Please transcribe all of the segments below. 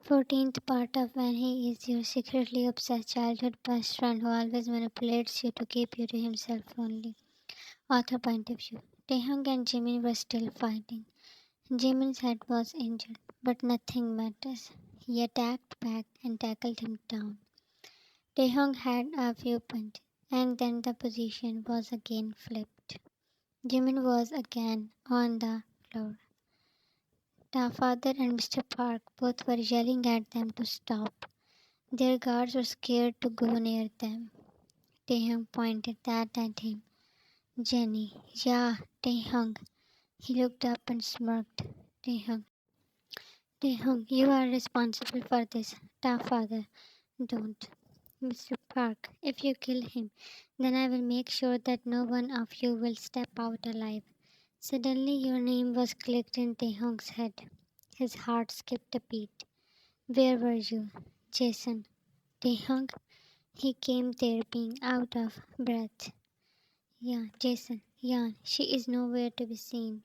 14th part of When He Is Your Secretly Obsessed Childhood Best Friend Who Always Manipulates You to Keep You to Himself Only. Author point of view. Taehyung and Jimin were still fighting. Jimin's head was injured, but nothing matters. He attacked back and tackled him down. Taehyung had a few punches, and then the position was again flipped. Jimin was again on the floor. The father and Mr. Park both were yelling at them to stop. Their guards were scared to go near them. Taehyung pointed that at him. Jenny, yeah, Taehyung. He looked up and smirked. Taehyung, Taehyung, you are responsible for this. Ta father, don't. Mr. Park, if you kill him, then I will make sure that no one of you will step out alive. Suddenly your name was clicked in Taehyung's head. His heart skipped a beat. Where were you? Jason. Taehyung? He came there being out of breath. Yeah, Jason. Yeah, she is nowhere to be seen.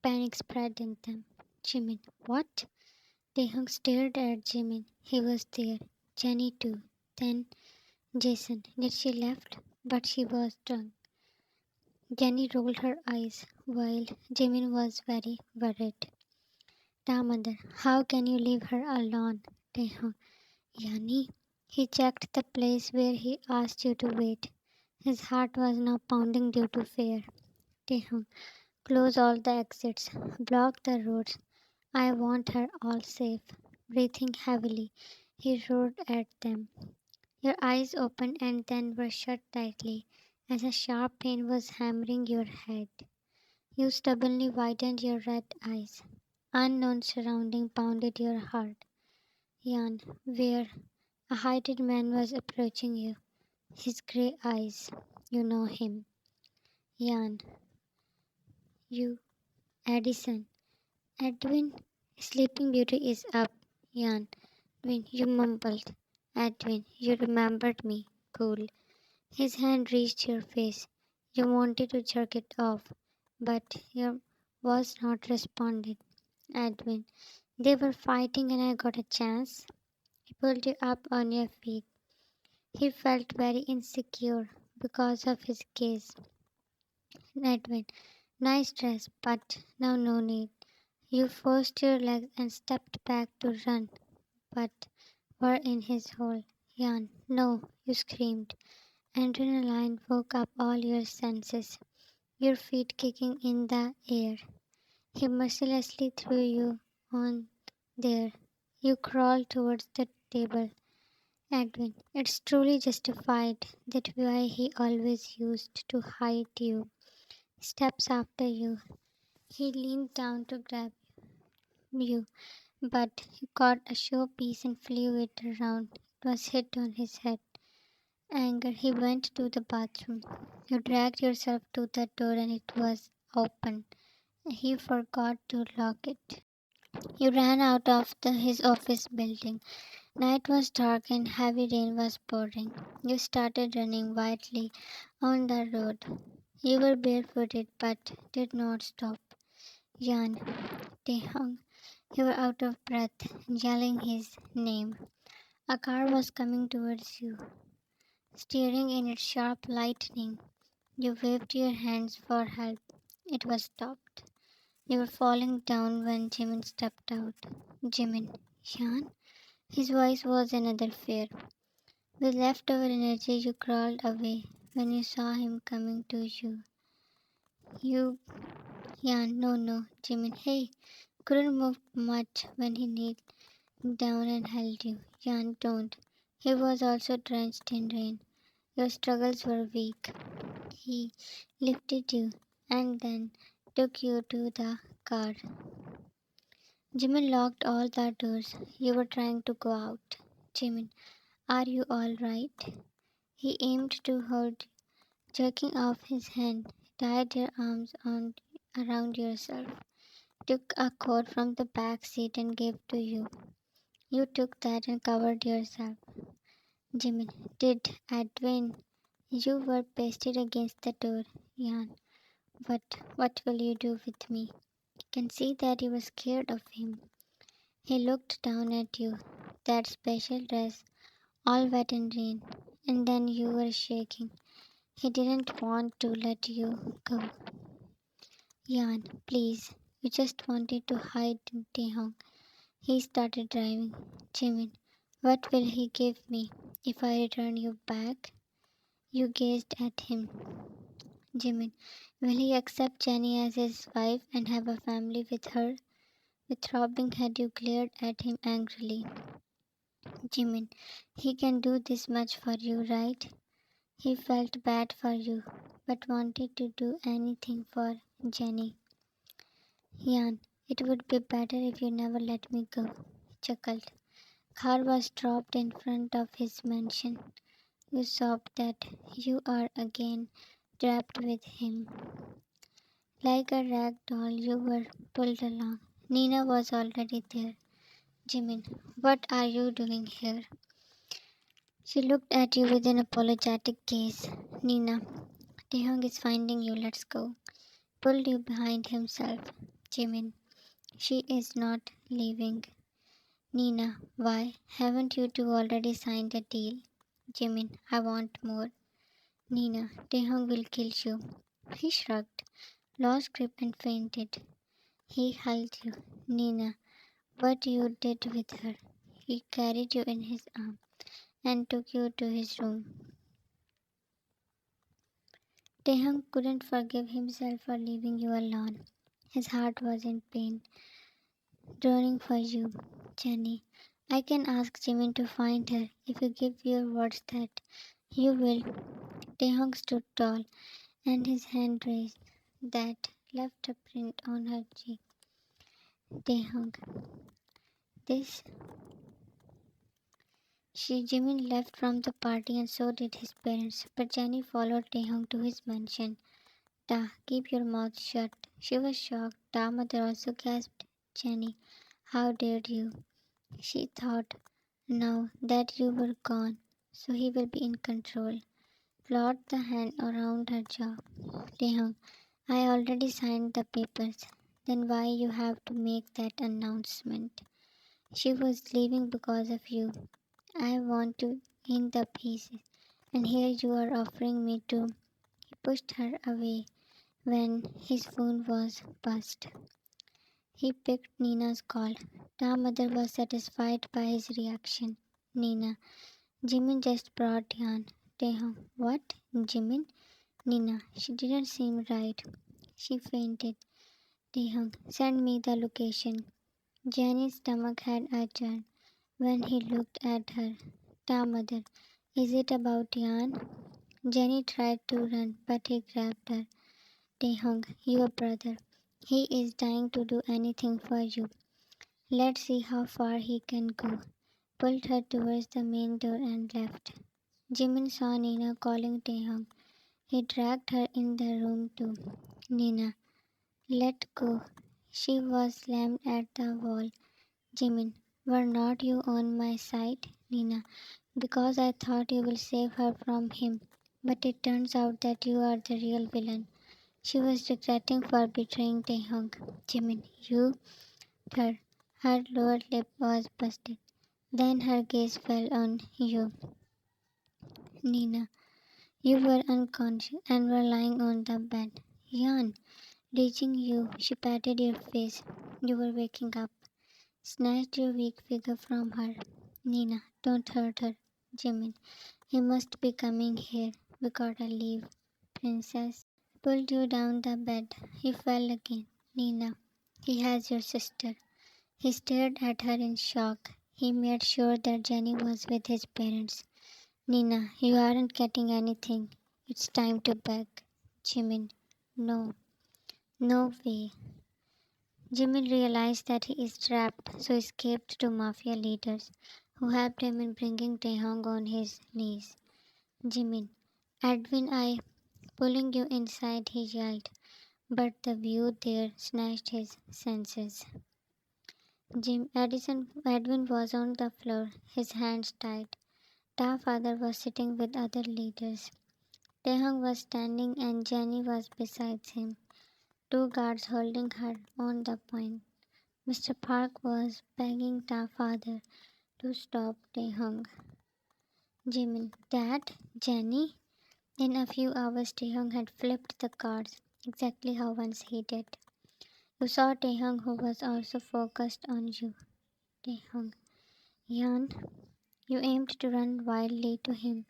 Panic spread in them. Jimin. What? Taehyung stared at Jimin. He was there. Jenny too. Then Jason. Did she left? But she was drunk. Jenny rolled her eyes while Jimin was very worried. Ta mother, how can you leave her alone? Taehyung. Yani? He checked the place where he asked you to wait. His heart was now pounding due to fear. Taehyung, close all the exits. Block the roads. I want her all safe. Breathing heavily, he roared at them. Your eyes opened and then were shut tightly as a sharp pain was hammering your head. You stubbornly widened your red eyes. Unknown surrounding pounded your heart. Yan, where a heightened man was approaching you. His grey eyes. You know him. Yan, you, Addison. Edwin, Sleeping Beauty is up. Yan, Edwin, you mumbled. Edwin, you remembered me. Cool. His hand reached your face. You wanted to jerk it off, but you was not responded. Edwin, they were fighting and I got a chance. He pulled you up on your feet. He felt very insecure because of his gaze. Edwin, nice dress, but now no need. You forced your legs and stepped back to run, but were in his hole. Jan, no, you screamed. Adrenaline woke up all your senses, your feet kicking in the air. He mercilessly threw you on there. You crawled towards the table. Edwin, it's truly justified that why he always used to hide you. Steps after you. He leaned down to grab you, but you caught a showpiece and flew it around. It was hit on his head. Anger, he went to the bathroom. You dragged yourself to the door and it was open. He forgot to lock it. You ran out of his office building. Night was dark and heavy rain was pouring. You started running wildly on the road. You were barefooted but did not stop. Jan, Taehyung, you were out of breath, yelling his name. A car was coming towards you, steering in its sharp lightning. You waved your hands for help. It was stopped. You were falling down when Jimin stepped out. Jimin, Jan? His voice was another fear. With leftover energy, you crawled away when you saw him coming to you. You, Jan, no, Jimin, hey, couldn't move much when he kneeled down and held you. Jan, don't. He was also drenched in rain. Your struggles were weak. He lifted you and then took you to the car. Jimin locked all the doors. You were trying to go out. Jimin, are you all right? He aimed to hold you, jerking off his hand, tied your arms around yourself, took a coat from the back seat and gave to you. You took that and covered yourself. Jimin, did Edwin? You were pasted against the door. Yan, what will you do with me? You can see that you were scared of him. He looked down at you, that special dress, all wet in rain, and then you were shaking. He didn't want to let you go. Yan, please. You just wanted to hide Taehyung. He started driving. Jimin, what will he give me if I return you back? You gazed at him. Jimin, will he accept Jenny as his wife and have a family with her? With throbbing head, you glared at him angrily. Jimin, he can do this much for you, right? He felt bad for you, but wanted to do anything for Jenny. Yan, it would be better if you never let me go, he chuckled. Car was dropped in front of his mansion. You sobbed that you are again trapped with him. Like a rag doll, you were pulled along. Nina was already there. Jimin, what are you doing here? She looked at you with an apologetic gaze. Nina, Taehyung is finding you, let's go. Pulled you behind himself. Jimin, she is not leaving. Nina, why? Haven't you two already signed a deal? Jimin, I want more. Nina, Taehyung will kill you. He shrugged, lost grip and fainted. He hugged you. Nina, what you did with her. He carried you in his arm and took you to his room. Taehyung couldn't forgive himself for leaving you alone. His heart was in pain, drowning for you, Jenny. I can ask Jimin to find her if you give your words that you will. Taehyung stood tall, and his hand raised, that left a print on her cheek. Taehyung, this. Jimin left from the party and so did his parents, but Jenny followed Taehyung to his mansion. Ta, keep your mouth shut. She was shocked. Ta mother also gasped. Jenny, how dared you? She thought, now that you were gone, so he will be in control. Clawed the hand around her jaw. Taehyung, I already signed the papers. Then why you have to make that announcement? She was leaving because of you. I want to in the pieces. And here you are offering me to. He pushed her away when his wound was past. He picked Nina's call. The mother was satisfied by his reaction. Nina, Jimin just brought Yan. Taehyung, what? Jimin? Nina, she didn't seem right. She fainted. Taehyung, send me the location. Jenny's stomach had a churn when he looked at her. Ta mother, is it about Yan? Jenny tried to run, but he grabbed her. Taehyung, your brother. He is dying to do anything for you. Let's see how far he can go. Pulled her towards the main door and left. Jimin saw Nina calling Taehyung. He dragged her in the room too. Nina, let go. She was slammed at the wall. Jimin, were not you on my side? Nina, because I thought you will save her from him. But it turns out that you are the real villain. She was regretting for betraying Taehyung. Jimin, you, her. Her lower lip was busted. Then her gaze fell on you. Nina, you were unconscious and were lying on the bed. Yan, reaching you, she patted your face. You were waking up. Snatched your weak figure from her. Nina, don't hurt her. Jimin, he must be coming here. We gotta leave. Princess pulled you down the bed. You fell again. Nina, he has your sister. He stared at her in shock. He made sure that Jenny was with his parents. Nina, you aren't getting anything. It's time to beg. Jimin, no. No way. Jimin realized that he is trapped, so escaped to mafia leaders, who helped him in bringing Taehyung on his knees. Jimin, Edwin, I pulling you inside, he yelled, but the view there snatched his senses. Edwin was on the floor, his hands tied. Ta father was sitting with other leaders. Taehyung was standing and Jenny was beside him, two guards holding her on the point. Mr. Park was begging the father to stop Taehyung. Jimin, Dad, Jenny. In a few hours, Taehyung had flipped the cards exactly how once he did. You saw Taehyung who was also focused on you. Taehyung, Yan, you aimed to run wildly to him,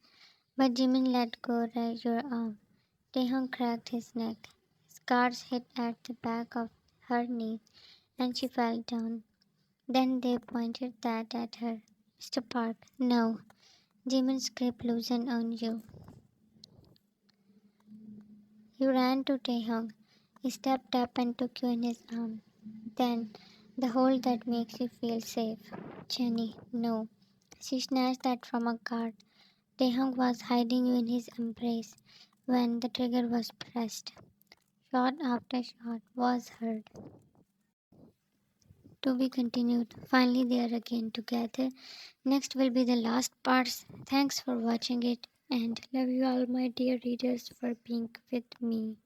but Jimin let go your arm. Taehyung cracked his neck. His cards hit at the back of her knee and she fell down. Then they pointed that at her. Mr. Park, no. Jimin's grip loosened on you. You ran to Taehyung. He stepped up and took you in his arm. Then, the hold that makes you feel safe. Jenny, no. She snatched that from a card. Taehyung was hiding you in his embrace when the trigger was pressed. Shot after shot was heard. To be continued. Finally, they are again together. Next will be the last parts. Thanks for watching it and love you all, my dear readers, for being with me.